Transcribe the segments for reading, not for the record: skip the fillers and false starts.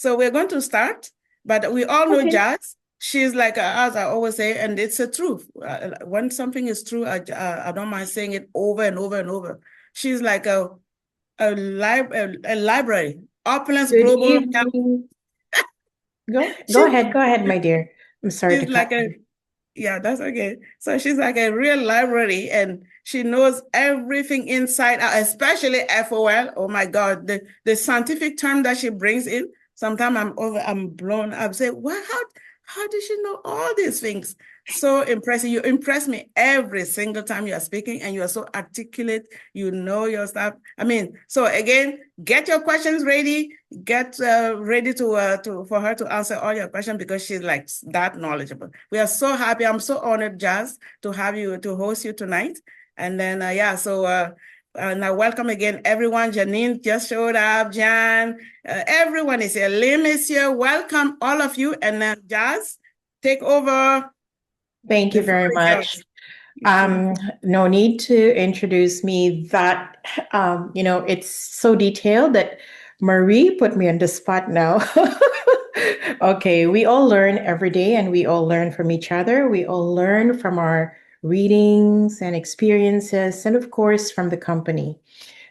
So we're going to start, but we all know Okay. Jazz. She's like, as I always say, and it's the truth. When something is true, I don't mind saying it over and over and over. She's like a library, Opulence Good Global. evening. Go She's ahead. Go ahead, my dear. I'm sorry she's to cut like a you. Yeah, that's okay. So she's like a real library and she knows everything inside out, especially FOL. Oh my God, the scientific term that she brings in, sometimes I'm blown up. Say, what? How did she know all these things? So impressive. You impress me every single time you are speaking and you are so articulate. You know your stuff. I mean, so again, get your questions ready. Get ready to for her to answer all your questions because she's like that knowledgeable. We are so happy. I'm so honored, Jazz, to have you to host you tonight. And then yeah, so now welcome again, everyone. Janine just showed up. Jan, everyone is here. Lim is here. Welcome all of you. And then Jazz, take over. Thank The you floor very is much. yours. Mhm. No need to introduce me that, it's so detailed that Marie put me on the spot now. Okay, we all learn every day and we all learn from each other. We all learn from our readings and experiences, and of course, from the company.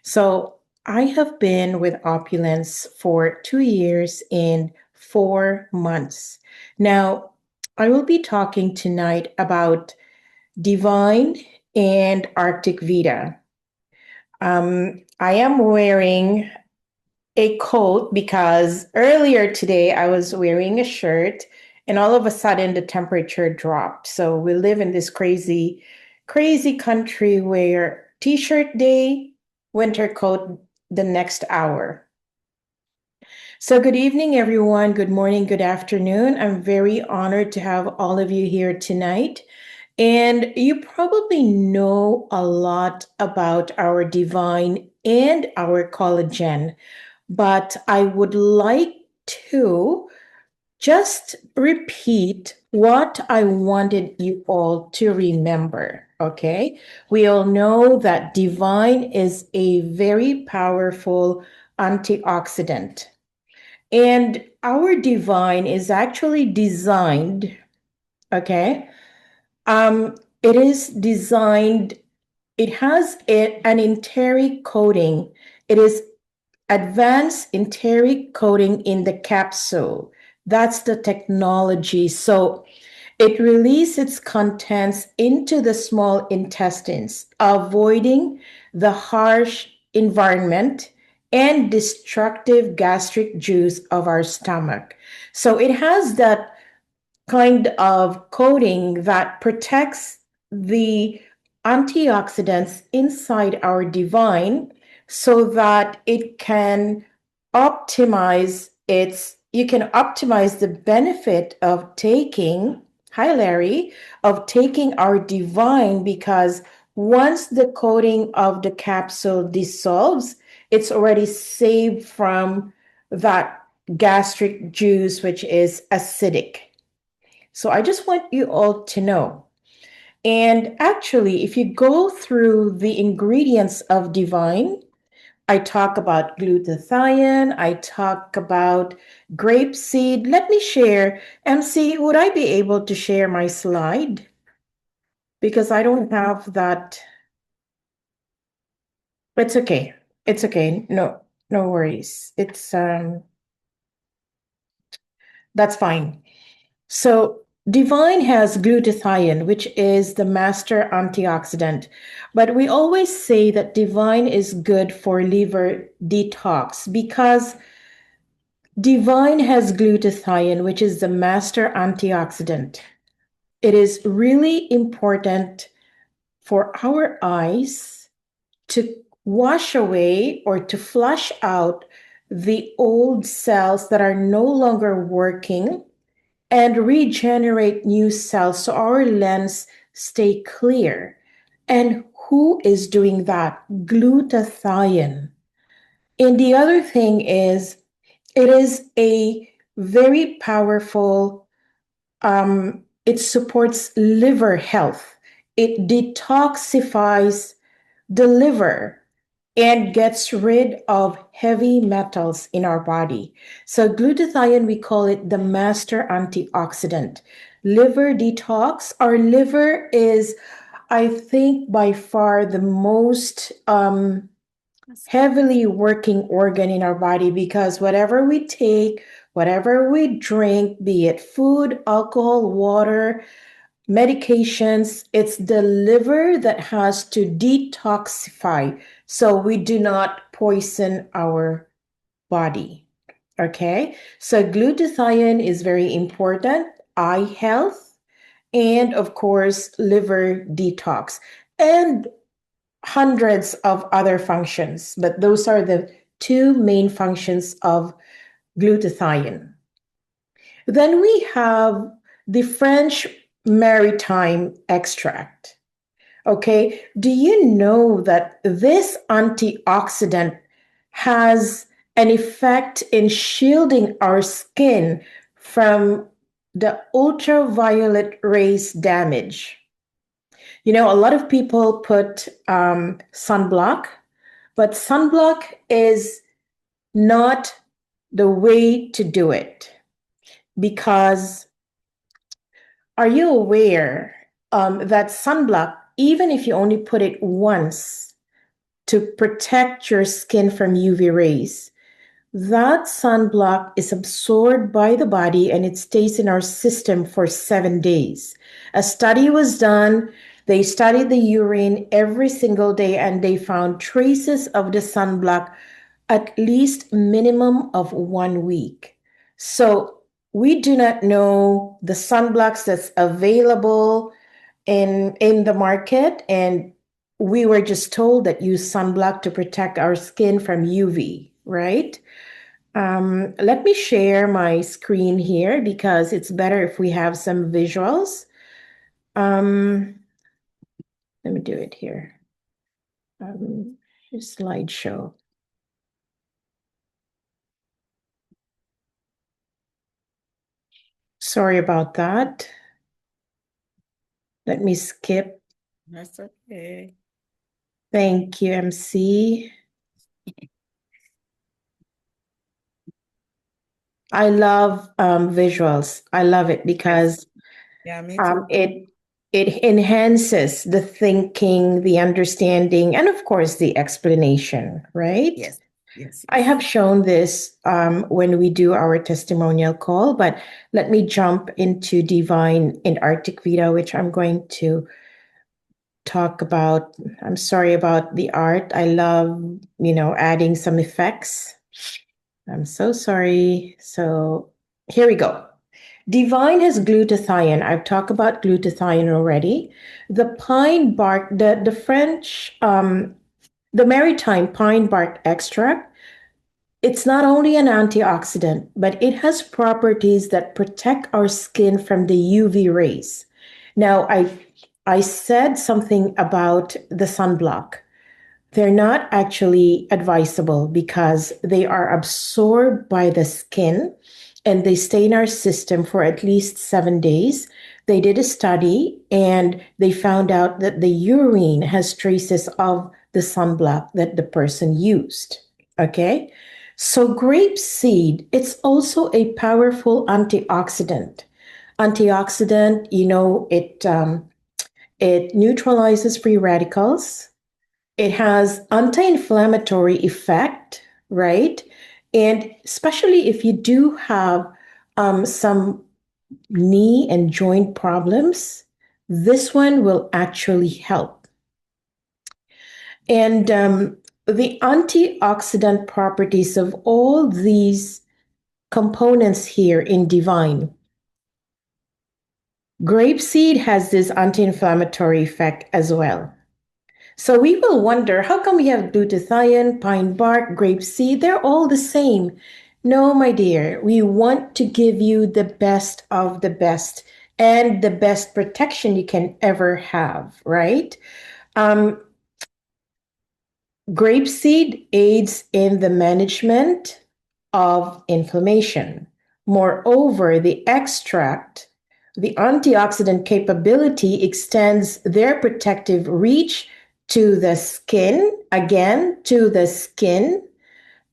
So I have been with Opulence for 2 years and 4 months. Now, I will be talking tonight about Divine and Arctic Vita. I am wearing a coat because earlier today I was wearing a shirt and all of a sudden the temperature dropped. So we live in this crazy, crazy country where t shirt day, winter coat the next hour. So, good evening, everyone. Good morning, good afternoon. I'm very honored to have all of you here tonight. And you probably know a lot about our divine and our collagen, but I would like to just repeat what I wanted you all to remember. Okay. We all know that divine is a very powerful antioxidant. And our divine is actually designed, okay? It is designed, it has an enteric coating. It is advanced enteric coating in the capsule. That's the technology. So it releases its contents into the small intestines, avoiding the harsh environment and destructive gastric juice of our stomach. So it has that kind of coating that protects the antioxidants inside our divine so that it can you can optimize the benefit of taking, hi Larry, of taking our divine because once the coating of the capsule dissolves, it's already saved from that gastric juice, which is acidic. So I just want you all to know. And actually, if you go through the ingredients of divine, I talk about glutathione, I talk about grapeseed. Let me share. MC, would I be able to share my slide? Because I don't have that. It's okay. It's okay. No, no worries. That's fine. So, Divine has glutathione, which is the master antioxidant. But we always say that Divine is good for liver detox because Divine has glutathione, which is the master antioxidant. It is really important for our eyes to wash away or to flush out the old cells that are no longer working and regenerate new cells so our lens stay clear. And who is doing that? Glutathione. And the other thing is, it is a very powerful, it supports liver health. It detoxifies the liver. and gets rid of heavy metals in our body. So glutathione, we call it the master antioxidant. Liver detox. Our liver is, I think, by far the most heavily working organ in our body, because whatever we take, whatever we drink, be it food, alcohol, water, medications, it's the liver that has to detoxify so we do not poison our body. Okay, so glutathione is very important, eye health, and of course, liver detox, and hundreds of other functions, but those are the two main functions of glutathione. Then we have the French maritime extract. Okay, do you know that this antioxidant has an effect in shielding our skin from the ultraviolet rays damage? You know, a lot of people put sunblock, but sunblock is not the way to do it, because are you aware that sunblock, even if you only put it once to protect your skin from UV rays, that sunblock is absorbed by the body and it stays in our system for 7 days. A study was done. They studied the urine every single day and they found traces of the sunblock at least minimum of 1 week. So we do not know the sunblocks that's available in the market, and we were just told that use sunblock to protect our skin from UV, right? Let me share my screen here because it's better if we have some visuals. Let me do it here. Slideshow. Sorry about that. Let me skip. That's okay. Thank you, MC. I love visuals. I love it because Yeah, me too. it enhances the thinking, the understanding, and of course the explanation, right? Yes, yes, I yes. have shown this when we do our testimonial call, but let me jump into Divine in Arctic Vita, which I'm going to talk about. I'm sorry about the art. I love, adding some effects. I'm so sorry. So here we go. Divine has glutathione. I've talked about glutathione already. The pine bark, the French, the maritime pine bark extract, it's not only an antioxidant, but it has properties that protect our skin from the UV rays. Now, I said something about the sunblock. They're not actually advisable because they are absorbed by the skin and they stay in our system for at least 7 days. They did a study and they found out that the urine has traces of the sunblock that the person used. Okay. So grape seed, it's also a powerful antioxidant. Antioxidant, it neutralizes free radicals. It has anti-inflammatory effect, right? And especially if you do have some knee and joint problems, this one will actually help. And the antioxidant properties of all these components here in Divine. Grapeseed has this anti-inflammatory effect as well. So we will wonder, how come we have glutathione, pine bark, grapeseed? They're all the same. No, my dear, we want to give you the best of the best and the best protection you can ever have, right? Grapeseed aids in the management of inflammation. Moreover, the extract, the antioxidant capability extends their protective reach to the skin, again to the skin,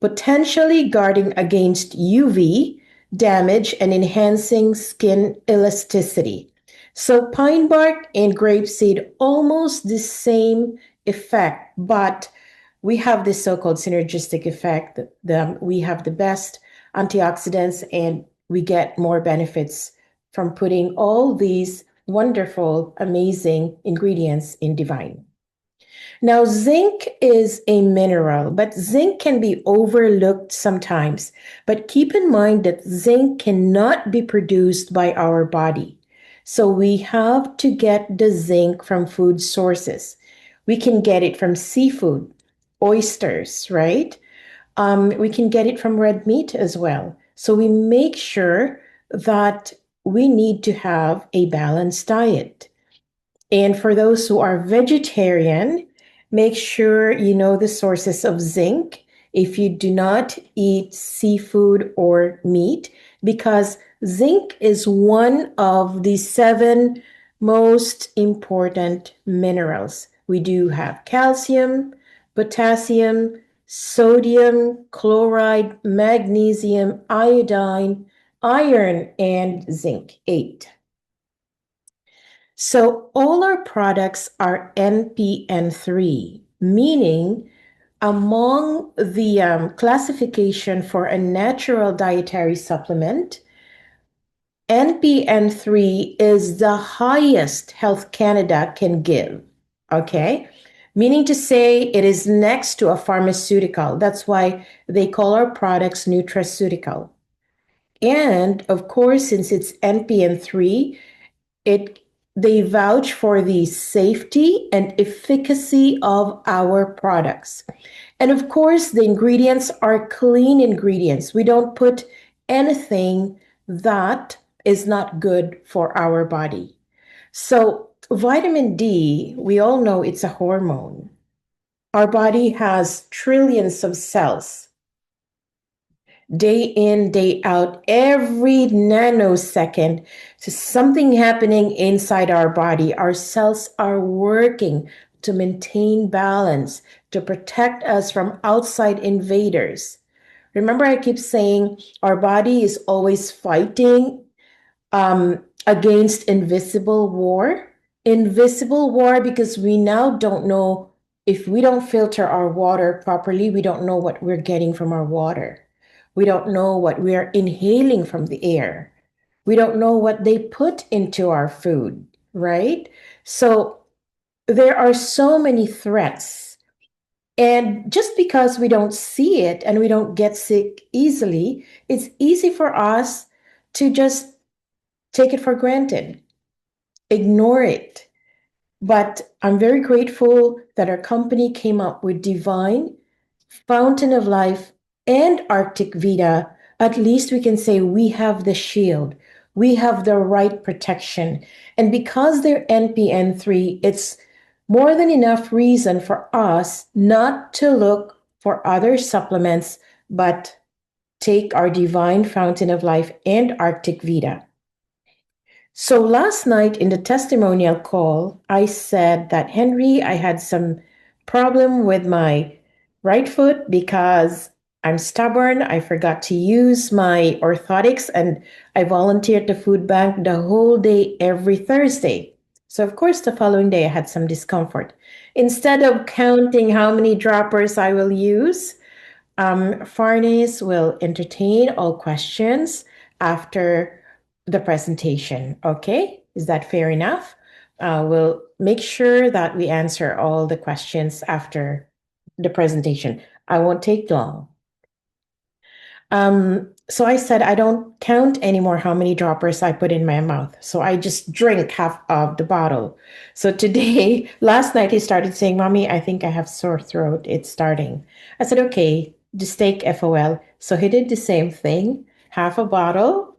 potentially guarding against UV damage and enhancing skin elasticity. So pine bark and grapeseed, almost the same effect, but we have this so-called synergistic effect. We have the best antioxidants and we get more benefits from putting all these wonderful, amazing ingredients in Divine. Now, zinc is a mineral, but zinc can be overlooked sometimes. But keep in mind that zinc cannot be produced by our body. So we have to get the zinc from food sources. We can get it from seafood, oysters, right? We can get it from red meat as well. So we make sure that we need to have a balanced diet. And for those who are vegetarian, make sure you know the sources of zinc if you do not eat seafood or meat, because zinc is one of the seven most important minerals. We do have calcium, potassium, sodium, chloride, magnesium, iodine, iron, and zinc, eight. So all our products are NPN3, meaning among the classification for a natural dietary supplement, NPN3 is the highest Health Canada can give. Okay? Meaning to say it is next to a pharmaceutical. That's why they call our products nutraceutical. And of course, since it's NPN3, it they vouch for the safety and efficacy of our products. And of course, the ingredients are clean ingredients. We don't put anything that is not good for our body. So, vitamin D, we all know it's a hormone. Our body has trillions of cells day in, day out, every nanosecond. So something happening inside our body. Our cells are working to maintain balance, to protect us from outside invaders. Remember, I keep saying our body is always fighting against invisible war. Invisible war because we now don't know, if we don't filter our water properly, we don't know what we're getting from our water. We don't know what we are inhaling from the air. We don't know what they put into our food, right? So there are so many threats. And just because we don't see it and we don't get sick easily, it's easy for us to just take it for granted, ignore it. But I'm very grateful that our company came up with Divine, Fountain of Life, and Arctic Vita. At least we can say we have the shield. We have the right protection. And because they're NPN3, it's more than enough reason for us not to look for other supplements, but take our Divine Fountain of Life and Arctic Vita. So last night in the testimonial call, I said that, Henry, I had some problem with my right foot because I'm stubborn. I forgot to use my orthotics and I volunteered at the food bank the whole day every Thursday. So of course, the following day I had some discomfort. Instead of counting how many droppers I will use, Farnes will entertain all questions after the presentation. Okay, is that fair enough? We'll make sure that we answer all the questions after the presentation. I won't take long. So I said I don't count anymore how many droppers I put in my mouth. So I just drink half of the bottle. So today, last night, he started saying, Mommy, I think I have sore throat. It's starting. I said, okay, just take FOL. So he did the same thing, half a bottle,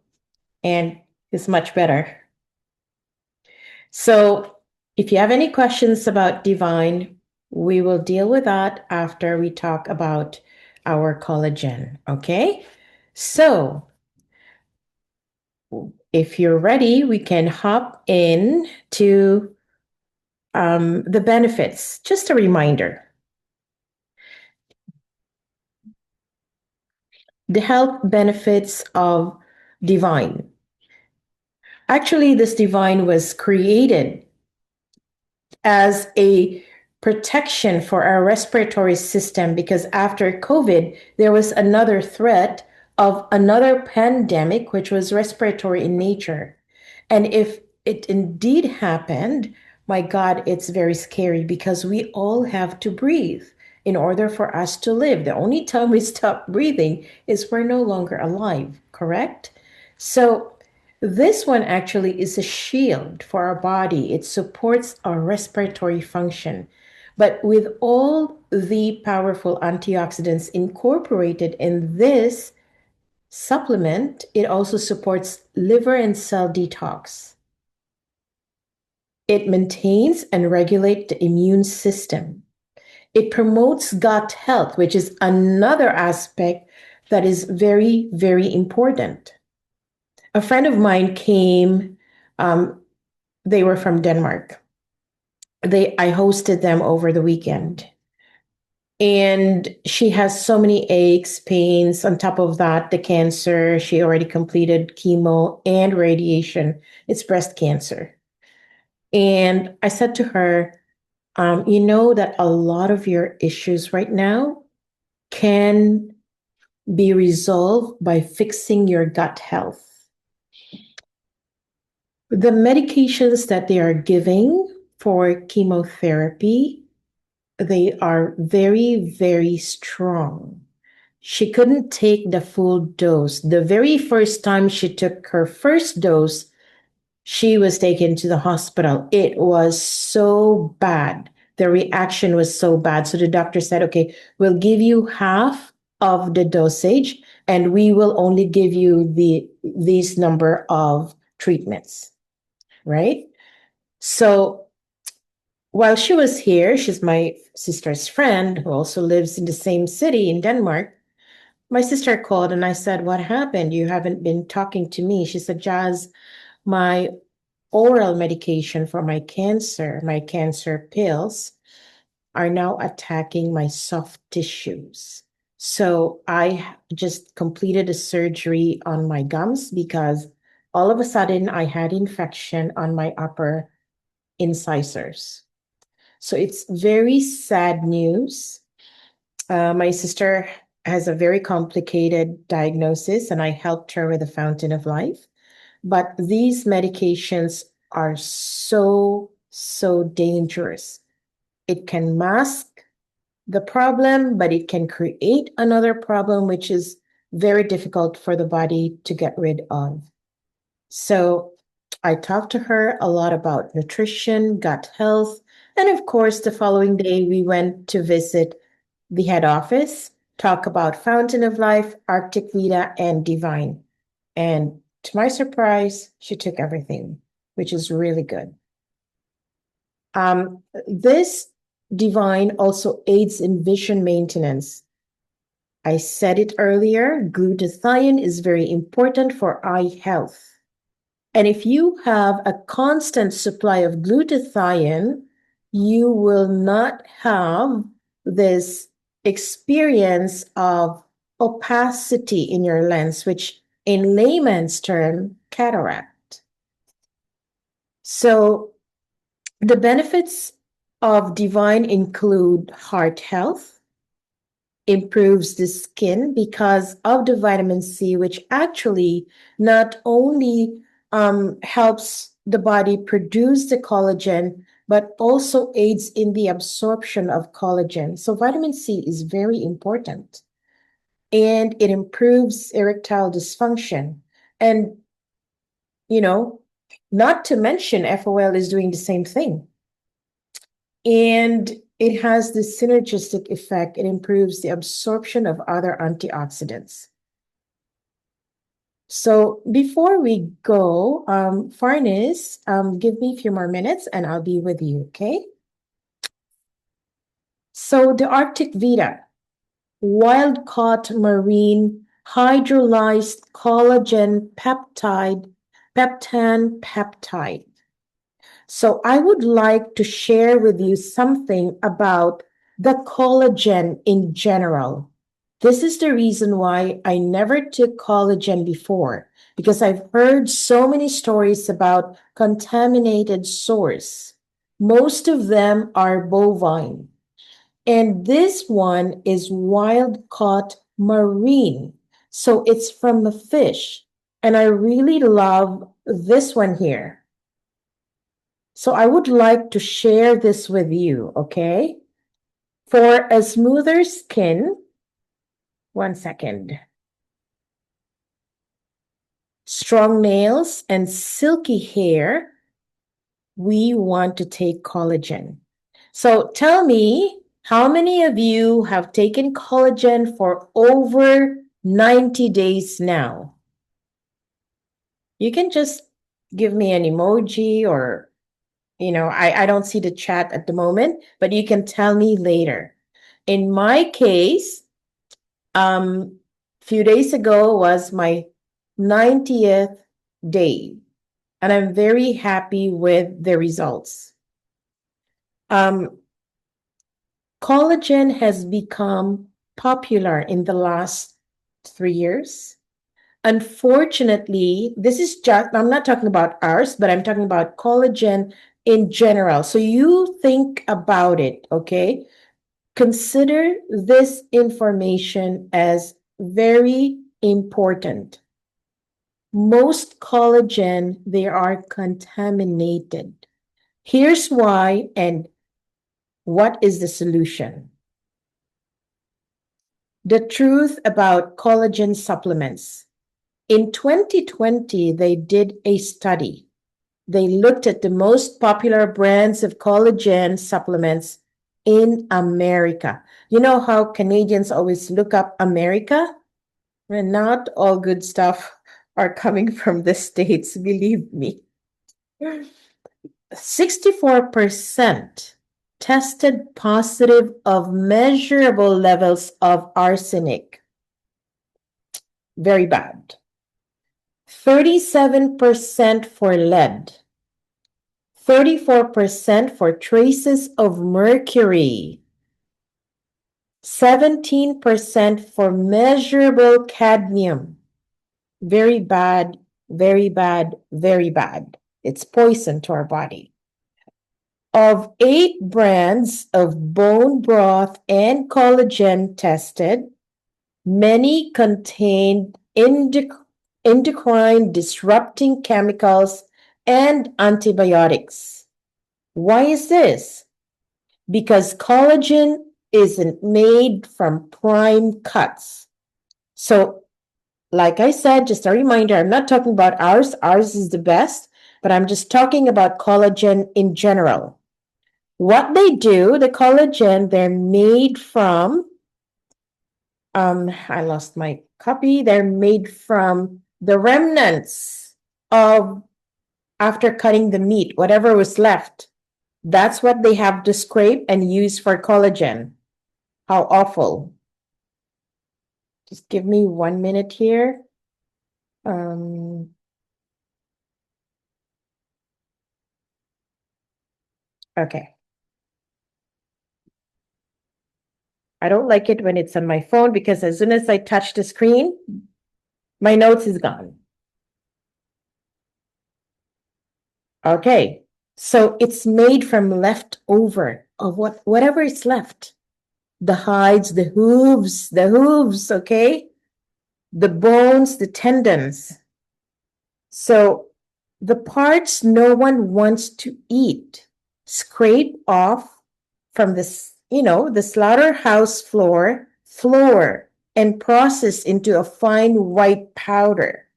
and it's much better. So if you have any questions about Divine, we will deal with that after we talk about our collagen. Okay? So if you're ready, we can hop in to The benefits, just a reminder. The health benefits of Divine. Actually, this Divine was created as a protection for our respiratory system because after COVID, there was another threat of another pandemic, which was respiratory in nature. And if it indeed happened, my God, it's very scary because we all have to breathe in order for us to live. The only time we stop breathing is we're no longer alive, correct? So this one actually is a shield for our body. It supports our respiratory function. But with all the powerful antioxidants incorporated in this supplement, it also supports liver and cell detox. It maintains and regulates the immune system. It promotes gut health, which is another aspect that is very, very important. A friend of mine came, they were from Denmark. I hosted them over the weekend. And she has so many aches, pains. On top of that, the cancer. She already completed chemo and radiation. It's breast cancer. And I said to her, you know that a lot of your issues right now can be resolved by fixing your gut health. The medications that they are giving for chemotherapy, they are very, very strong. She couldn't take the full dose. The very first time she took her first dose, she was taken to the hospital. It was so bad. The reaction was so bad. So the doctor said, okay, we'll give you half of the dosage and we will only give you these number of treatments, right? So while she was here, she's my sister's friend who also lives in the same city in Denmark. My sister called and I said, what happened? You haven't been talking to me. She said, Jazz, my oral medication for my cancer pills are now attacking my soft tissues. So I just completed a surgery on my gums because all of a sudden I had infection on my upper incisors. So it's very sad news. My sister has a very complicated diagnosis, and I helped her with the Fountain of Life. But these medications are so, so dangerous. It can mask the problem, but it can create another problem, which is very difficult for the body to get rid of. So I talked to her a lot about nutrition, gut health, and of course, the following day we went to visit the head office, talk about Fountain of Life, Arctic Vita, and Divine. And to my surprise, she took everything, which is really good. This Divine also aids in vision maintenance. I said it earlier, glutathione is very important for eye health. And if you have a constant supply of glutathione, you will not have this experience of opacity in your lens, which in layman's term, cataract. So the benefits of Divine include heart health, improves the skin because of the vitamin C, which actually not only helps the body produce the collagen, but also aids in the absorption of collagen. So vitamin C is very important. And it improves erectile dysfunction. And, you know, not to mention FOL is doing the same thing. And it has this synergistic effect. It improves the absorption of other antioxidants. So before we go, Farnes, give me a few more minutes and I'll be with you, okay? So the Arctic Vita, wild-caught marine hydrolyzed collagen peptide, peptan peptide. So I would like to share with you something about the collagen in general. This is the reason why I never took collagen before, because I've heard so many stories about contaminated source. Most of them are bovine. And this one is wild caught marine. So it's from a fish. And I really love this one here. So I would like to share this with you, okay? For a smoother skin, one second. Strong nails and silky hair, we want to take collagen. So tell me, how many of you have taken collagen for over 90 days now? You can just give me an emoji or, I don't see the chat at the moment, but you can tell me later. In my case, few days ago was my 90th day, and I'm very happy with the results. Collagen has become popular in the last 3 years. Unfortunately, this is just, I'm not talking about ours, but I'm talking about collagen in general. So you think about it, okay? Consider this information as very important. Most collagen, they are contaminated. Here's why and what is the solution. The truth about collagen supplements. In 2020, they did a study. They looked at the most popular brands of collagen supplements in America. You know how Canadians always look up America? And not all good stuff are coming from the States, believe me. 64% tested positive of measurable levels of arsenic. Very bad. 37% for lead. 34% for traces of mercury. 17% for measurable cadmium. Very bad, very bad, very bad. It's poison to our body. Of 8 brands of bone broth and collagen tested, many contained endocrine disrupting chemicals and antibiotics. Why is this? Because collagen isn't made from prime cuts. So, like I said, just a reminder, I'm not talking about ours. Ours is the best, but I'm just talking about collagen in general. What they do, the collagen, they're made from, I lost my copy. They're made from the remnants of after cutting the meat, whatever was left. That's what they have to scrape and use for collagen. How awful. Just give me 1 minute here. Okay. I don't like it when it's on my phone because as soon as I touch the screen, my notes is gone. Okay. So it's made from leftover of whatever is left. The hides, the hooves, okay? The bones, the tendons. So the parts no one wants to eat, scrape off from this, the slaughterhouse floor, and process into a fine white powder.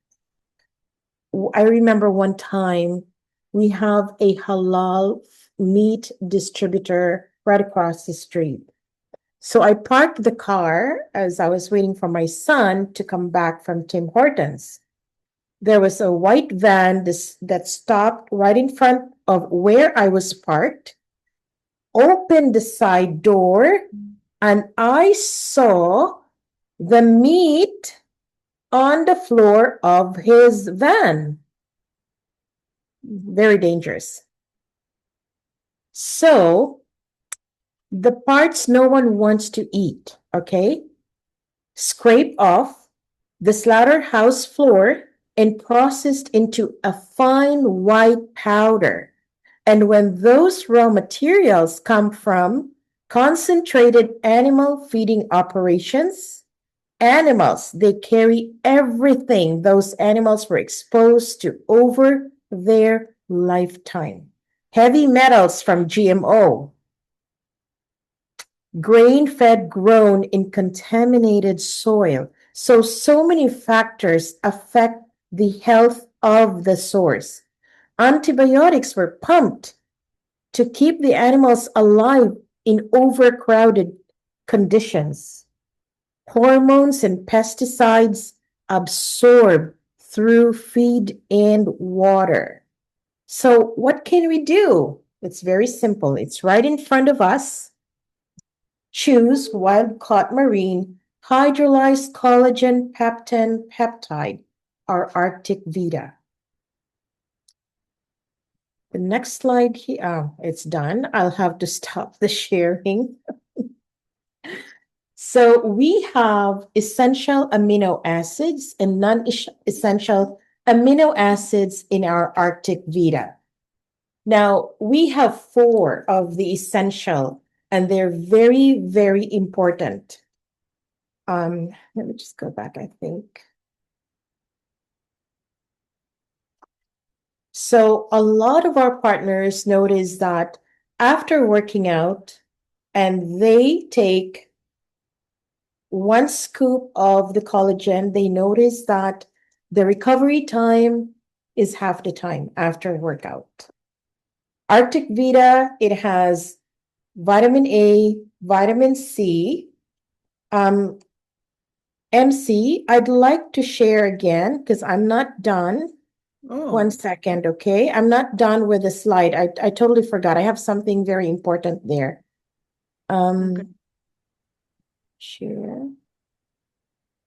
I remember one time we have a halal meat distributor right across the street. So I parked the car as I was waiting for my son to come back from Tim Hortons. There was a white van that stopped right in front of where I was parked, opened the side door, and I saw the meat on the floor of his van. Very dangerous. So the parts no one wants to eat, okay? Scrape off the slaughterhouse floor and processed into a fine white powder. And when those raw materials come from concentrated animal feeding operations, animals, they carry everything those animals were exposed to over their lifetime. Heavy metals from GMO, grain-fed grown in contaminated soil. So many factors affect the health of the source. Antibiotics were pumped to keep the animals alive in overcrowded conditions. Hormones and pesticides absorb through feed and water. So what can we do? It's very simple. It's right in front of us. Choose wild-caught marine hydrolyzed collagen peptide peptide, our Arctic Vita. The next slide here, oh, it's done. I'll have to stop the sharing. So we have essential amino acids and non-essential amino acids in our Arctic Vita. Now, we have 4 of the essential, and they're very, very important. Let me just go back, I think. So a lot of our partners notice that after working out, and they take 1 scoop of the collagen, they notice that the recovery time is half the time after workout. Arctic Vita, it has vitamin A, vitamin C, MC. I'd like to share again because I'm not done. Oh, 1 second, okay? I'm not done with the slide. I totally forgot. I have something very important there. okay. Share.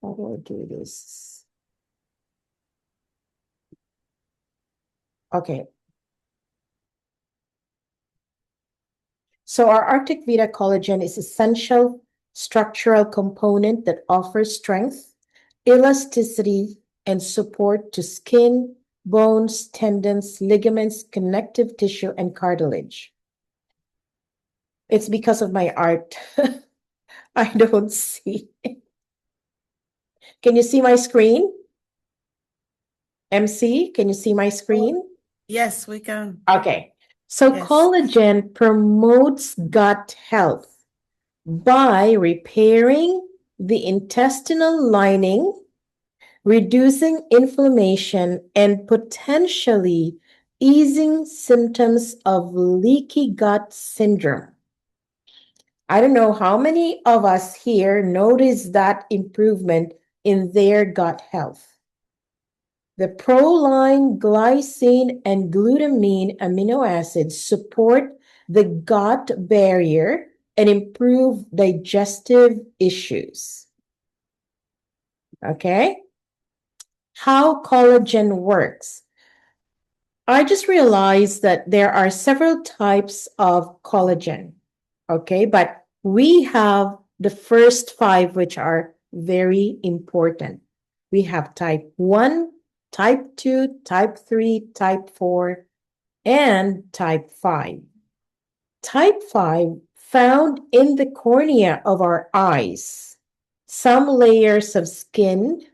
How do I do this? Okay. So our Arctic Vita collagen is essential structural component that offers strength, elasticity, and support to skin, bones, tendons, ligaments, connective tissue, and cartilage. It's because of my art. I don't see. Can you see my screen? MC, can you see my screen? Yes, we can. Okay. So Yes. collagen promotes gut health by repairing the intestinal lining, reducing inflammation, and potentially easing symptoms of leaky gut syndrome. I don't know how many of us here notice that improvement in their gut health. The proline, glycine, and glutamine amino acids support the gut barrier and improve digestive issues. Okay? How collagen works. I just realized that there are several types of collagen. Okay, but we have the first 5, which are very important. We have type 1, type 2, type 3, type 4, and type 5. Type 5 found in the cornea of our eyes, some layers of skin,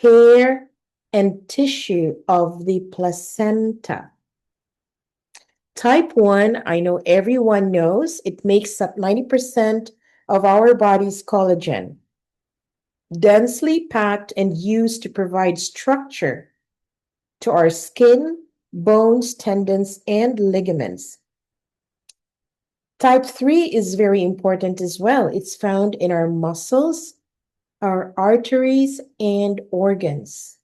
hair, and tissue of the placenta. Type 1, I know everyone knows, it makes up 90% of our body's collagen, densely packed and used to provide structure to our skin, bones, tendons, and ligaments. Type 3 is very important as well. It's found in our muscles, our arteries, and organs.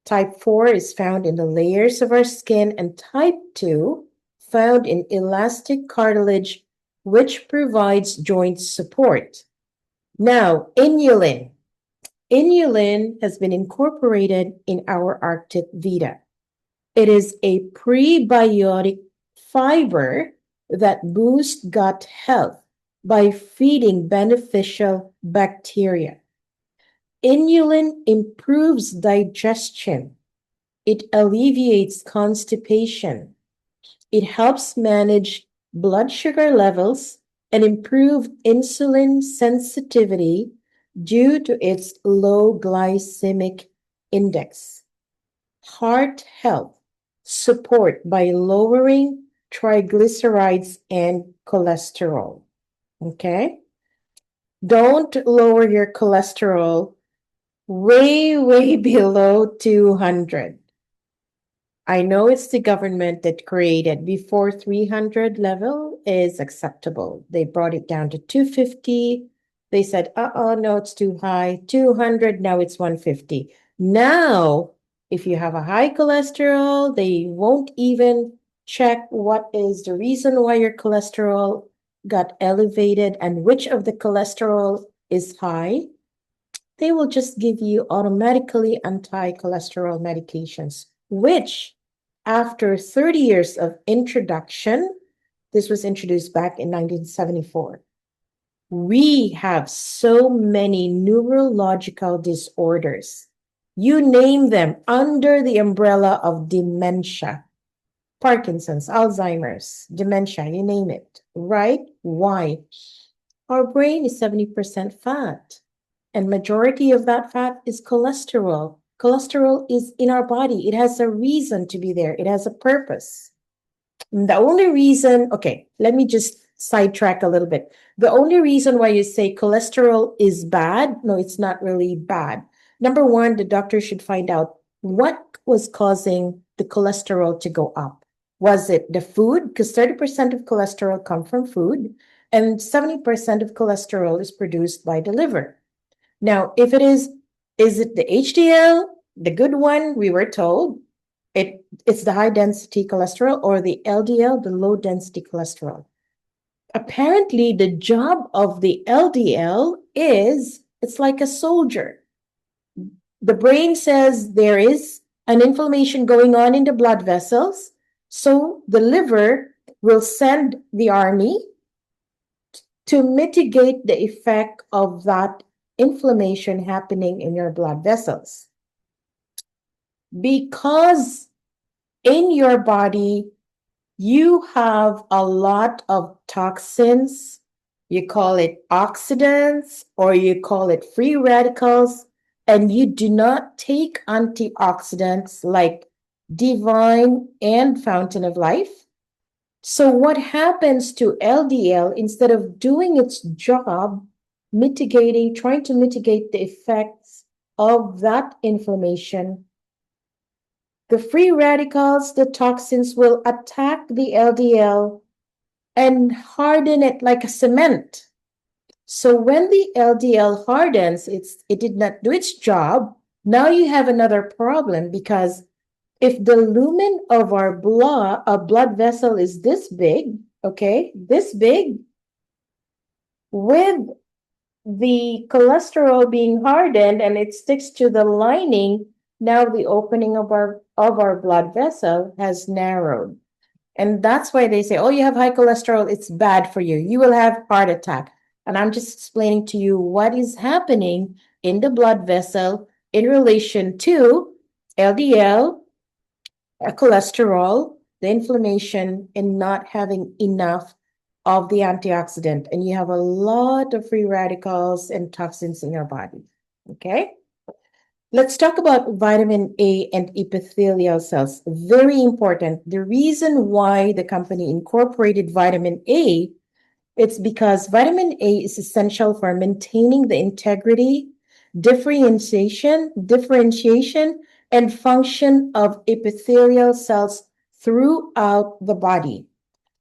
Type 4 is found in the layers of our skin, and type 2 found in elastic cartilage, which provides joint support. Now, inulin. Inulin has been incorporated in our Arctic Vita. It is a prebiotic fiber that boosts gut health by feeding beneficial bacteria. Inulin improves digestion. It alleviates constipation. It helps manage blood sugar levels and improve insulin sensitivity due to its low glycemic index. Heart health support by lowering triglycerides and cholesterol. Okay? Don't lower your cholesterol way below 200. I know it's the government that created before 300 level is acceptable. They brought it down to 250. They said, no, it's too high. 200, now it's 150. Now, if you have a high cholesterol, they won't even check what is the reason why your cholesterol got elevated and which of the cholesterol is high. They will just give you automatically anti-cholesterol medications, which after 30 years of introduction, this was introduced back in 1974. We have so many neurological disorders. You name them under the umbrella of dementia, Parkinson's, Alzheimer's, dementia, you name it, right? Why? Our brain is 70% fat. And majority of that fat is cholesterol. Cholesterol is in our body. It has a reason to be there. It has a purpose. And the only reason, okay, let me just sidetrack a little bit. The only reason why you say cholesterol is bad, no, it's not really bad. Number one, the doctor should find out what was causing the cholesterol to go up. Was it the food? Because 30% of cholesterol come from food, and 70% of cholesterol is produced by the liver. Now, if it is it the HDL, the good one, we were told, it's the high density cholesterol, or the LDL, the low density cholesterol. Apparently, the job of the LDL is, it's like a soldier. The brain says there is an inflammation going on in the blood vessels, so the liver will send the army to mitigate the effect of that inflammation happening in your blood vessels. Because in your body, you have a lot of toxins. You call it oxidants or you call it free radicals, and you do not take antioxidants like Divine and Fountain of Life. So what happens to LDL, instead of doing its job, trying to mitigate the effects of that inflammation, the free radicals, the toxins will attack the LDL and harden it like a cement. So when the LDL hardens, it did not do its job. Now you have another problem, because if the lumen of our blood vessel is this big, okay, this big, with the cholesterol being hardened and it sticks to the lining, now the opening of our blood vessel has narrowed. And that's why they say, oh, you have high cholesterol, it's bad for you. You will have heart attack. And I'm just explaining to you what is happening in the blood vessel in relation to LDL, cholesterol, the inflammation, and not having enough of the antioxidant. And you have a lot of free radicals and toxins in your body. Okay? Let's talk about vitamin A and epithelial cells. Very important. The reason why the company incorporated vitamin A, it's because vitamin A is essential for maintaining the integrity, differentiation, and function of epithelial cells throughout the body.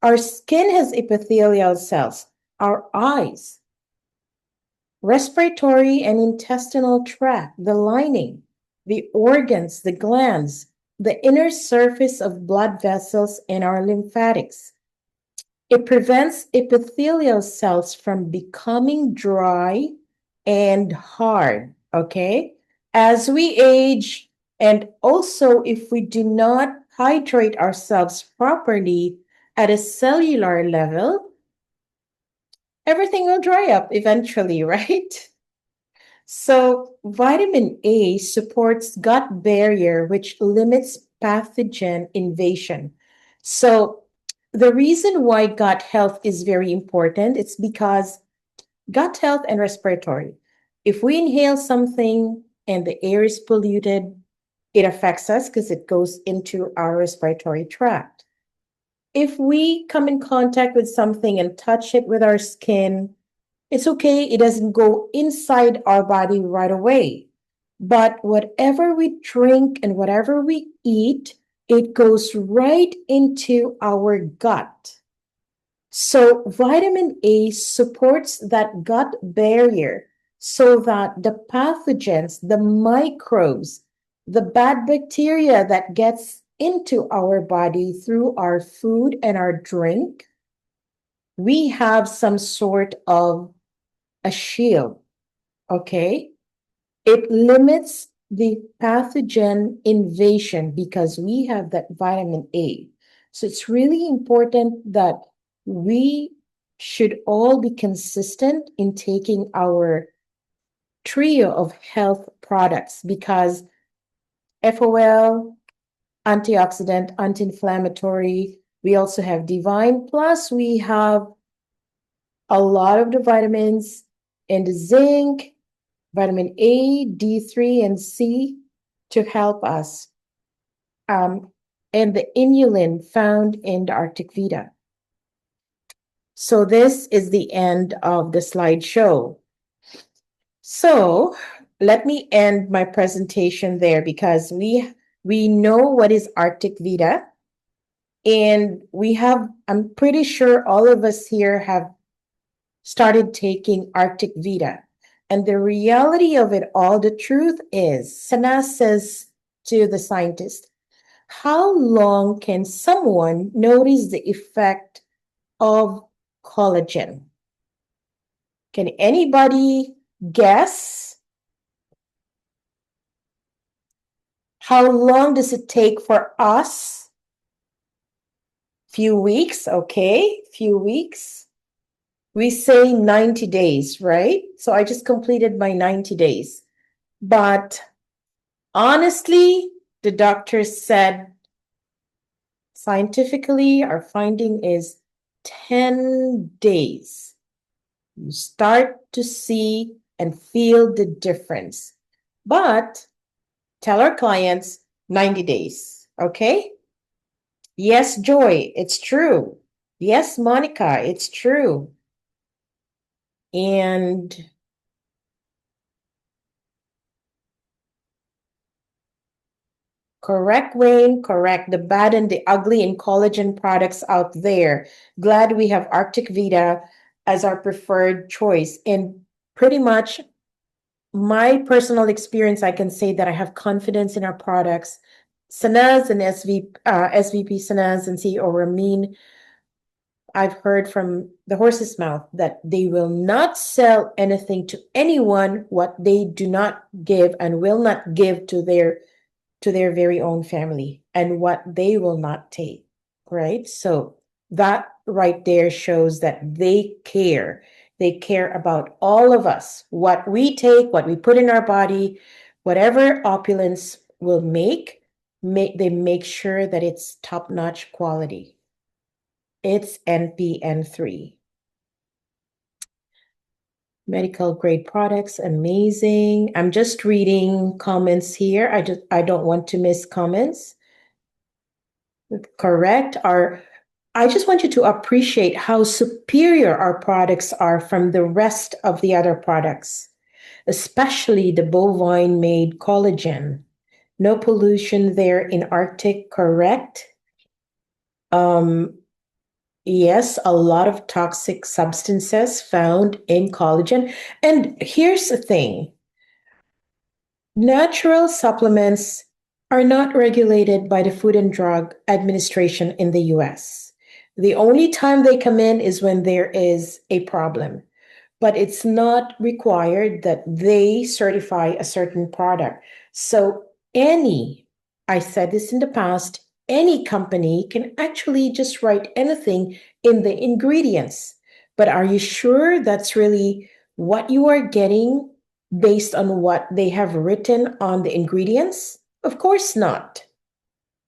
Our skin has epithelial cells, our eyes, respiratory and intestinal tract, the lining, the organs, the glands, the inner surface of blood vessels, and our lymphatics. It prevents epithelial cells from becoming dry and hard, okay? As we age, and also if we do not hydrate ourselves properly, at a cellular level, everything will dry up eventually, right? So vitamin A supports gut barrier, which limits pathogen invasion. So the reason why gut health is very important, it's because gut health and respiratory. If we inhale something and the air is polluted, it affects us because it goes into our respiratory tract. If we come in contact with something and touch it with our skin, it's okay, it doesn't go inside our body right away. But whatever we drink and whatever we eat, it goes right into our gut. So, vitamin A supports that gut barrier so that the pathogens, the microbes, the bad bacteria that gets into our body through our food and our drink, we have some sort of a shield, okay? It limits the pathogen invasion because we have that vitamin A. So it's really important that we should all be consistent in taking our trio of health products because FOL, antioxidant, anti-inflammatory, we also have Divine, plus we have a lot of the vitamins and the zinc, vitamin A, D3, and C to help us, and the inulin found in the Arctic Vita. So this is the end of the slideshow. So let me end my presentation there because we know what is Arctic Vita, and I'm pretty sure all of us here have started taking Arctic Vita. And the reality of it all, the truth is, Sana says to the scientist, how long can someone notice the effect of collagen? Can anybody guess? How long does it take for us? Few weeks, okay, few weeks. We say 90 days, right? So I just completed my 90 days. But honestly, the doctor said scientifically, our finding is 10 days. You start to see and feel the difference. But tell our clients 90 days, okay? Yes, Joy, it's true. Yes, Monica, it's true. And correct, Wayne, correct. The bad and the ugly in collagen products out there. Glad we have Arctic Vita as our preferred choice. And pretty much my personal experience, I can say that I have confidence in our products. Sanaz and SVP Sanaz and CEO Ramin, I've heard from the horse's mouth that they will not sell anything to anyone what they do not give and will not give to their very own family and what they will not take, right? So that right there shows that they care. They care about all of us, what we take, what we put in our body, whatever Opulence will they make sure that it's top-notch quality. It's NPN3. Medical grade products, amazing. I'm just reading comments here. I don't want to miss comments. Correct. I just want you to appreciate how superior our products are from the rest of the other products, especially the bovine made collagen. No pollution there in Arctic, correct? Yes, a lot of toxic substances found in collagen. And here's the thing. Natural supplements are not regulated by the Food and Drug Administration in the US. The only time they come in is when there is a problem, but it's not required that they certify a certain product. So, I said this in the past, any company can actually just write anything in the ingredients. But are you sure that's really what you are getting based on what they have written on the ingredients? Of course not.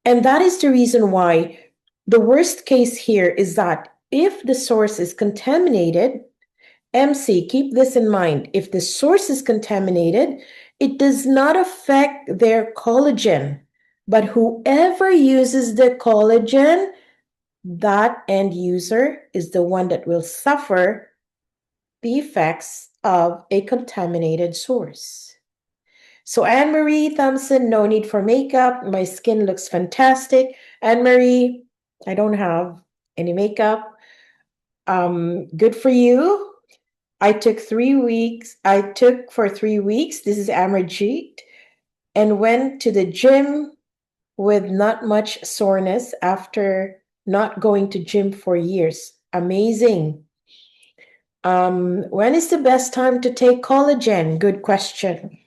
And that is the reason why the worst case here is that if the source is contaminated, MC, keep this in mind. If the source is contaminated, it does not affect their collagen. But whoever uses the collagen, that end user is the one that will suffer the effects of a contaminated source. So Anne Marie Thompson, no need for makeup. My skin looks fantastic. Anne Marie, I don't have any makeup. Good for you. I took for 3 weeks. This is Amarjeet, and went to the gym with not much soreness after not going to gym for years. Amazing. When is the best time to take collagen? Good question.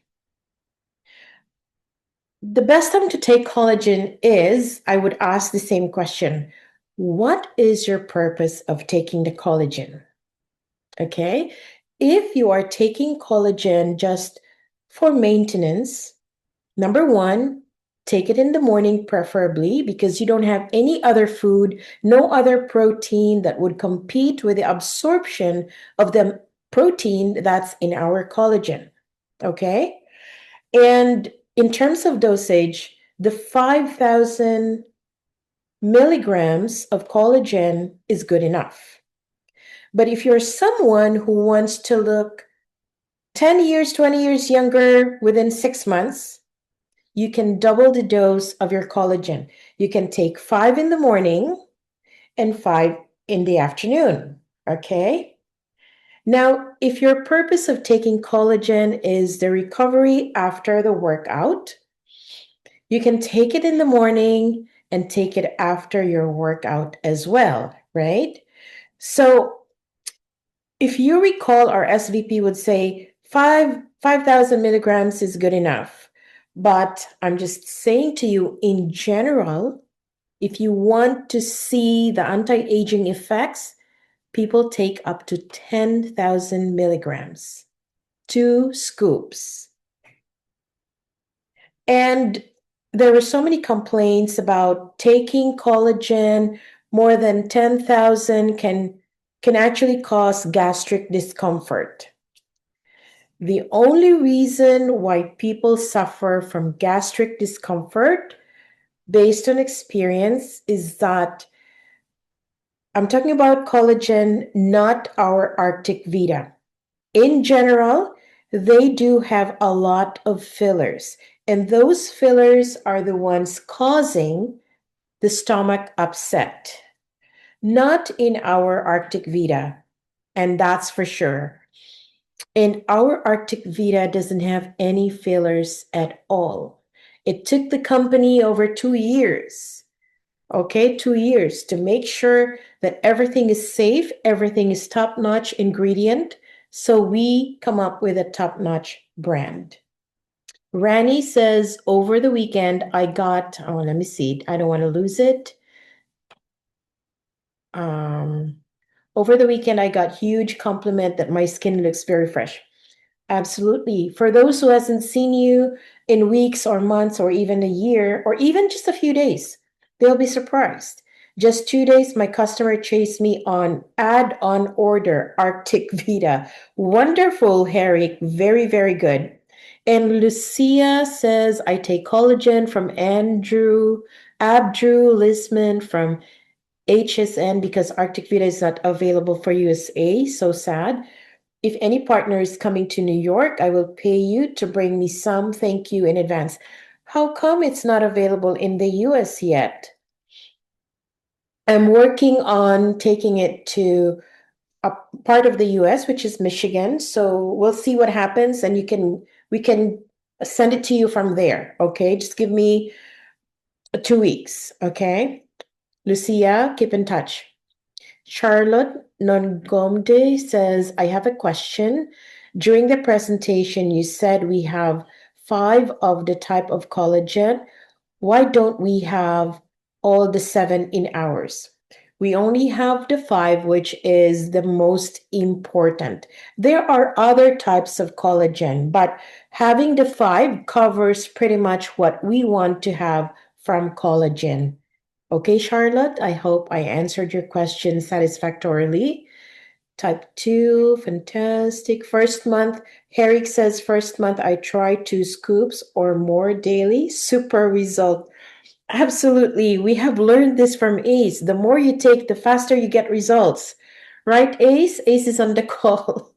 The best time to take collagen is, I would ask the same question. What is your purpose of taking the collagen? Okay. If you are taking collagen just for maintenance, number one, take it in the morning preferably because you don't have any other food, no other protein that would compete with the absorption of the protein that's in our collagen. Okay. And in terms of dosage, the 5,000 milligrams of collagen is good enough. But if you're someone who wants to look 10 years, 20 years younger within 6 months, you can double the dose of your collagen. You can take 5 in the morning and 5 in the afternoon. Okay. Now, if your purpose of taking collagen is the recovery after the workout, you can take it in the morning and take it after your workout as well, right? So if you recall, our SVP would say 5,000 milligrams is good enough. But I'm just saying to you in general, if you want to see the anti-aging effects, people take up to 10,000 milligrams, 2 scoops. And there were so many complaints about taking collagen more than 10,000 can actually cause gastric discomfort. The only reason why people suffer from gastric discomfort based on experience is that I'm talking about collagen, not our Arctic Vita. In general, they do have a lot of fillers, and those fillers are the ones causing the stomach upset. Not in our Arctic Vita, and that's for sure. And our Arctic Vita doesn't have any fillers at all. It took the company over 2 years, okay, 2 years to make sure that everything is safe, everything is top-notch ingredient. So we come up with a top-notch brand. Rani says, over the weekend, I got, oh, let me see. I don't want to lose it. Over the weekend, I got huge compliment that my skin looks very fresh. Absolutely. For those who hasn't seen you in weeks or months or even a year or even just a few days, they'll be surprised. Just 2 days, my customer chased me on add-on order Arctic Vita. Wonderful, Harry. Very, very good. And Lucia says, I take collagen from Abdrew Lisman from HSN because Arctic Vita is not available for USA. So sad. If any partner is coming to New York, I will pay you to bring me some. Thank you in advance. How come it's not available in the US yet? I'm working on taking it to a part of the US, which is Michigan. So we'll see what happens, and we can send it to you from there. Okay, just give me 2 weeks. Okay, Lucia, keep in touch. Charlotte Nongomde says, I have a question. During the presentation, you said we have 5 of the type of collagen. Why don't we have all the seven in ours. We only have the five, which is the most important. There are other types of collagen, but having the five covers pretty much what we want to have from collagen. Okay, Charlotte, I hope I answered your question satisfactorily. Type 2, fantastic. First month, Herrick says, first month I try 2 scoops or more daily. Super result. Absolutely. We have learned this from Ace. The more you take, the faster you get results. Right, Ace? Ace is on the call.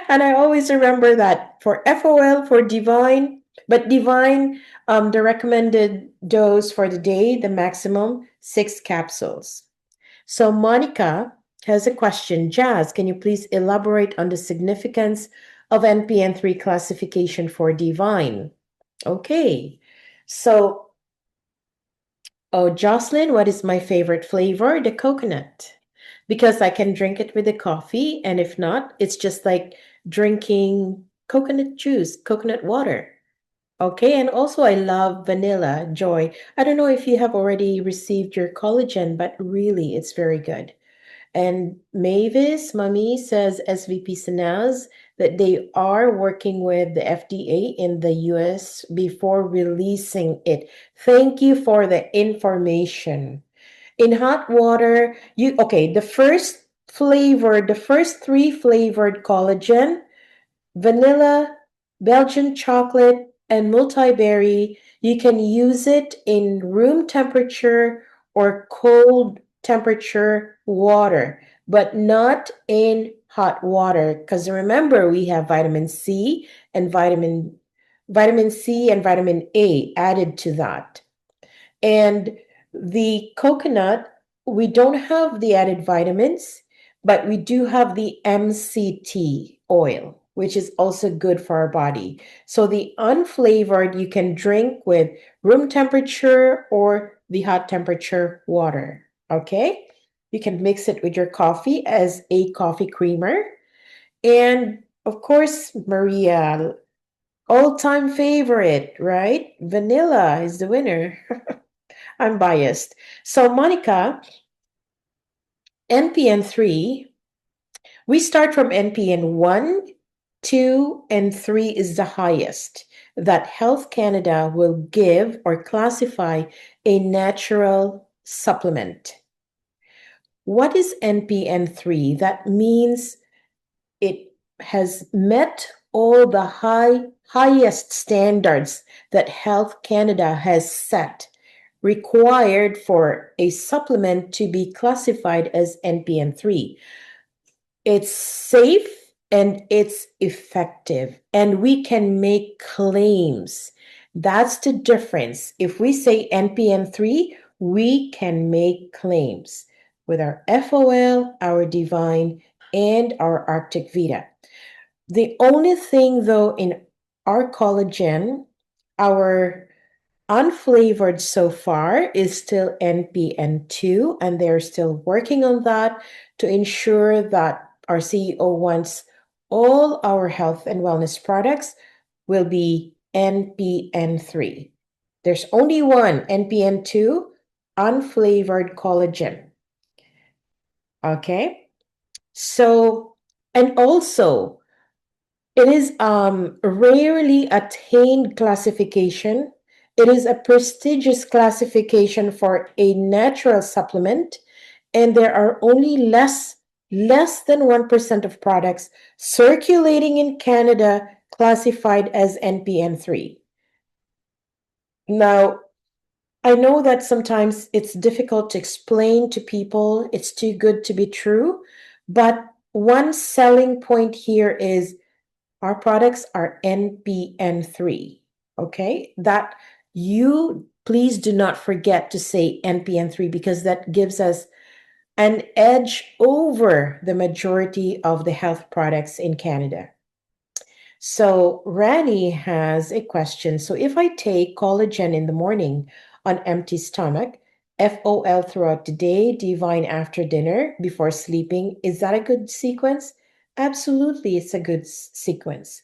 And I always remember that for FOL, for Divine, but Divine, the recommended dose for the day, the maximum 6 capsules. So Monica has a question. Jazz, can you please elaborate on the significance of NPN3 classification for Divine? Okay. So, oh, Jocelyn, what is my favorite flavor? The coconut. Because I can drink it with the coffee, and if not, it's just like drinking coconut juice, coconut water. Okay, and also I love vanilla, Joy. I don't know if you have already received your collagen, but really it's very good. And Mavis, Mummy says SVP Sanaz that they are working with the FDA in the US before releasing it. Thank you for the information. In hot water, you okay, the first three flavored collagen, vanilla, Belgian chocolate, and multi-berry. You can use it in room temperature or cold temperature water, but not in hot water. Because remember, we have and vitamin C and vitamin A added to that. And the coconut, we don't have the added vitamins, but we do have the MCT oil, which is also good for our body. So the unflavored you can drink with room temperature or the hot temperature water. Okay? You can mix it with your coffee as a coffee creamer. And of course, Maria, all time favorite, right? Vanilla is the winner. I'm biased. So, Monica, NPN3, we start from NPN 1, 2, and 3 is the highest that Health Canada will give or classify a natural supplement. What is NPN3? That means it has met all the highest standards that Health Canada has set required for a supplement to be classified as NPN3. It's safe and it's effective, and we can make claims. That's the difference. If we say NPN3, we can make claims with our FOL, our Divine, and our Arctic Vita. The only thing, though, in our collagen, our unflavored so far is still NPN2, and they're still working on that to ensure that our CEO wants all our health and wellness products will be NPN3. There's only one NPN2 unflavored collagen. Okay? So, and also, it is rarely attained classification. It is a prestigious classification for a natural supplement, and there are only less than 1% of products circulating in Canada classified as NPN3. Now, I know that sometimes it's difficult to explain to people, it's too good to be true, but one selling point here is our products are NPN3. Okay? That you please do not forget to say NPN3 because that gives us an edge over the majority of the health products in Canada. So, Rani has a question. So, if I take collagen in the morning on empty stomach, FOL throughout the day, Divine after dinner, before sleeping, is that a good sequence? Absolutely, it's a good sequence.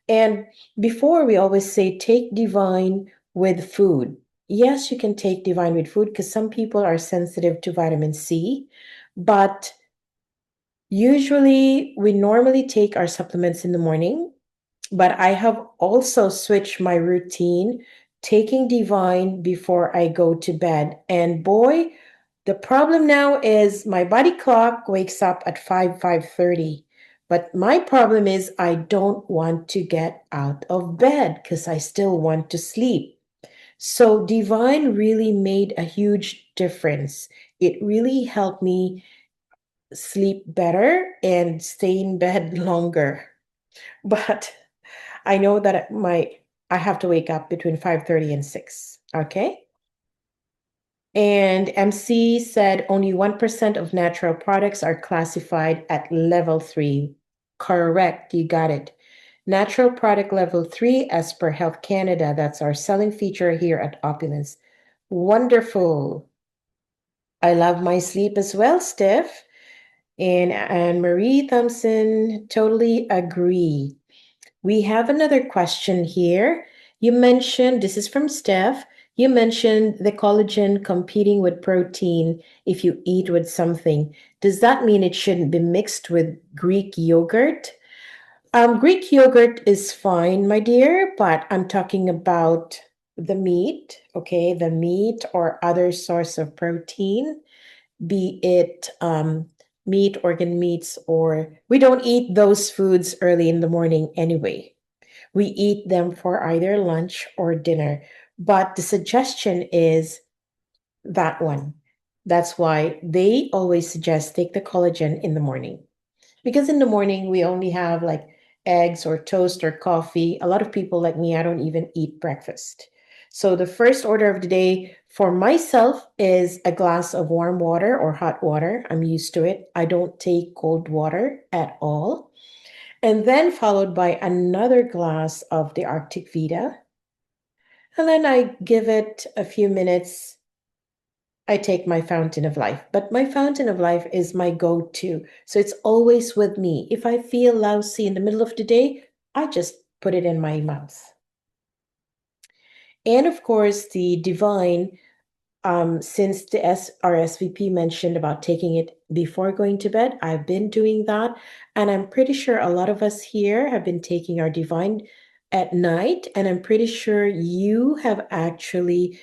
And before, we always say take Divine with food. yes, you can take Divine with food because some people are sensitive to vitamin C, but usually we normally take our supplements in the morning. But I have also switched my routine, taking Divine before I go to bed. And boy, the problem now is my body clock wakes up at 5:30. But my problem is I don't want to get out of bed because I still want to sleep. So Divine really made a huge difference. It really helped me sleep better and stay in bed longer. But I know that I have to wake up between 5:30 and 6. Okay? And MC said only 1% of natural products are classified at level 3. Correct, you got it. Natural product level 3 as per Health Canada. That's our selling feature here at Opulence. Wonderful. I love my sleep as well, Steph. And Marie Thompson, totally agree. We have another question here. You mentioned, this is from Steph, you mentioned the collagen competing with protein if you eat with something. Does that mean it shouldn't be mixed with Greek yogurt? Greek yogurt is fine, my dear, but I'm talking about the meat, okay? The meat or other source of protein, be it meat, organ meats, or we don't eat those foods early in the morning anyway. We eat them for either lunch or dinner. But the suggestion is that one. That's why they always suggest take the collagen in the morning. Because in the morning, we only have like eggs or toast or coffee. A lot of people like me, I don't even eat breakfast. So the first order of the day for myself is a glass of warm water or hot water. I'm used to it. I don't take cold water at all. And then followed by another glass of the Arctic Vita. And then I give it a few minutes. I take my fountain of life, but my fountain of life is my go to. So it's always with me. If I feel lousy in the middle of the day, I just put it in my mouth. And of course, the divine, since the RSVP mentioned about taking it before going to bed, I've been doing that. And I'm pretty sure a lot of us here have been taking our divine at night. And I'm pretty sure you have actually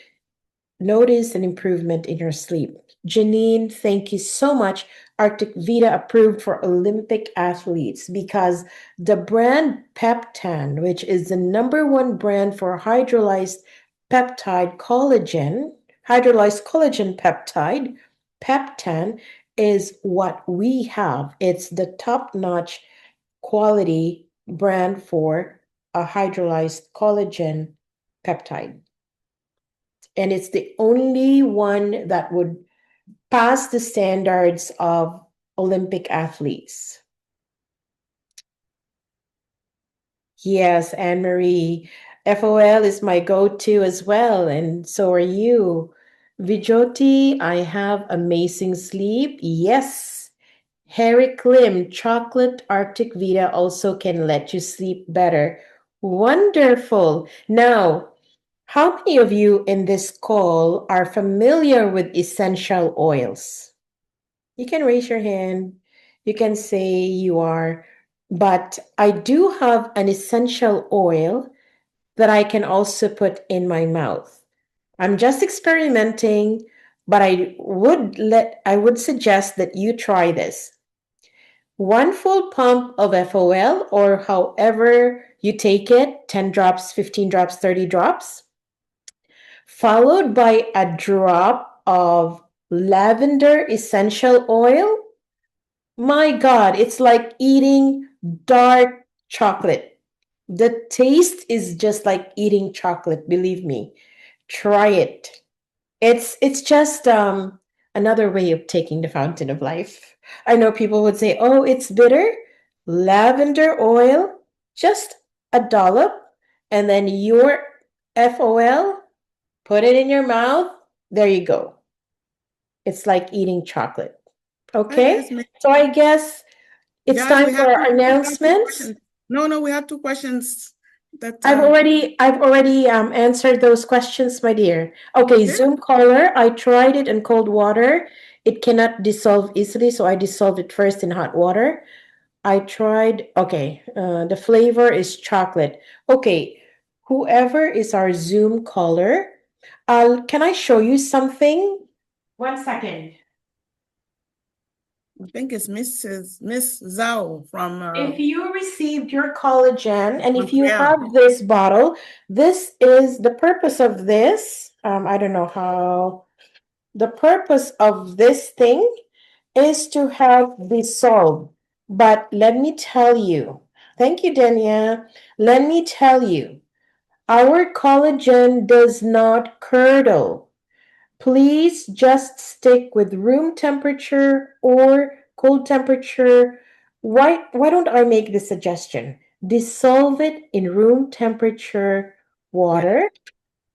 notice an improvement in your sleep. Janine, thank you so much. Arctic Vita approved for Olympic athletes because the brand Peptan, which is the number one brand for hydrolyzed collagen peptide, Peptan is what we have. It's the top-notch quality brand for a hydrolyzed collagen peptide, and it's the only one that would pass the standards of Olympic athletes. Yes, Anne Marie. FOL is my go to as well, and so are you. Vijoti, I have amazing sleep. Yes. Harry Klim, chocolate Arctic Vita also can let you sleep better. Wonderful. Now, how many of you in this call are familiar with essential oils? You can raise your hand. You can say you are. But I do have an essential oil that I can also put in my mouth. I'm just experimenting, but I would suggest that you try this. One full pump of FOL, or however you take it, 10 drops, 15 drops, 30 drops, followed by a drop of lavender essential oil. My God, it's like eating dark chocolate. The taste is just like eating chocolate, believe me. Try it. It's just another way of taking the fountain of life. I know people would say, "Oh, it's bitter." Lavender oil, just a dollop, and then your FOL, put it in your mouth. There you go. It's like eating chocolate. I guess, Okay? So I guess it's guys, time for our we have two announcements. questions. No, we have two questions that I've already answered those questions, my dear. Okay, yeah, Zoom color. I tried it in cold water. It cannot dissolve easily, so I dissolved it first in hot water. I tried, okay, the flavor is chocolate. Okay, whoever is our Zoom caller, can I show you something? 1 second. I think it's Miss Zhao from If you received your collagen and if you Montreal. have this bottle, this is the purpose of this. I don't know how. The purpose of this thing is to help dissolve. But let me tell you, thank you, Dania. Let me tell you, our collagen does not curdle. Please just stick with room temperature or cold temperature. Why don't I make this suggestion? Dissolve it in room temperature Yeah. water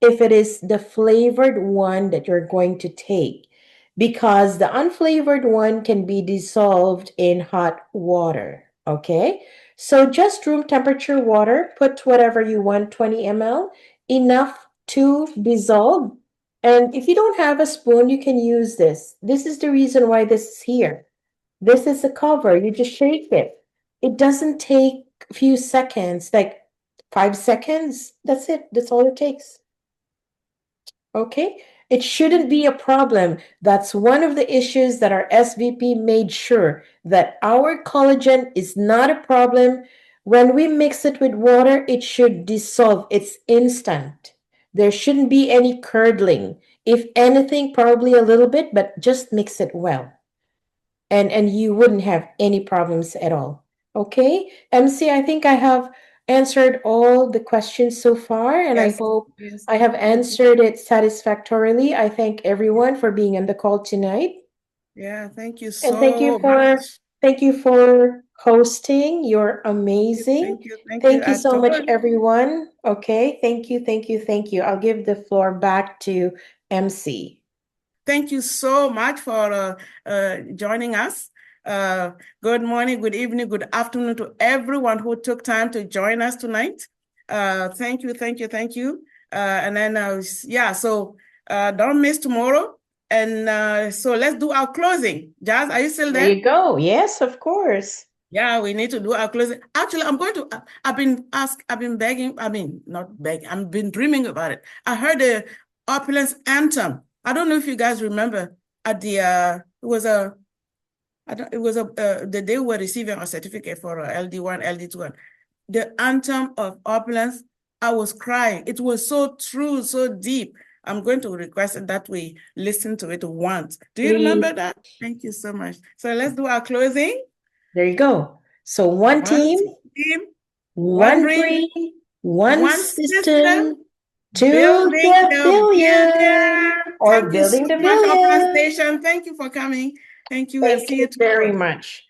if it is the flavored one that you're going to take, because the unflavored one can be dissolved in hot water. Okay, so just room temperature water, put whatever you want, 20 ml, enough to dissolve. And if you don't have a spoon, you can use this. This is the reason why this is here. This is the cover. You just shake it. It doesn't take a few seconds, like 5 seconds. That's it. That's all it takes. Okay, it shouldn't be a problem. That's one of the issues that our SVP made sure that our collagen is not a problem. When we mix it with water, it should dissolve. It's instant. There shouldn't be any curdling. If anything, probably a little bit, but just mix it well. And you wouldn't have any problems at all. Okay, MC, I think I have answered all the questions so far, and I Yes, hope yes, I have yes. answered it satisfactorily. I thank everyone for being on the call tonight. Yeah, thank you And so much. thank you for hosting. You're amazing. Thank you. Thank you I so told much, everyone. Okay, thank you, thank you, thank you. I'll give the floor back to MC. Thank you so much for joining us. Good morning, good evening, good afternoon to everyone who took time to join us tonight. Thank you, thank you, thank you. And then, yeah, so don't miss tomorrow. And so let's do our closing. Jazz, are you still There there? you go. Yes, of course. Yeah, we need to do our closing. Actually, I've been begging, not begging, I've been dreaming about it. I heard the Opulence anthem. I don't know if you guys remember at the day we were receiving our certificate for LD1, LD2. The anthem of Opulence, I was crying. It was so true, so deep. I'm going to request that we listen to it once. Do you remember Please. that? Thank you so much. So let's do our closing. There you go. So one One team, team, one one dream, dream, one one system, system to building the the billion billion. or Thank you so building the much, Opulence billion. Station. Thank you for coming. Thank you, and Thank see you you very tomorrow. much.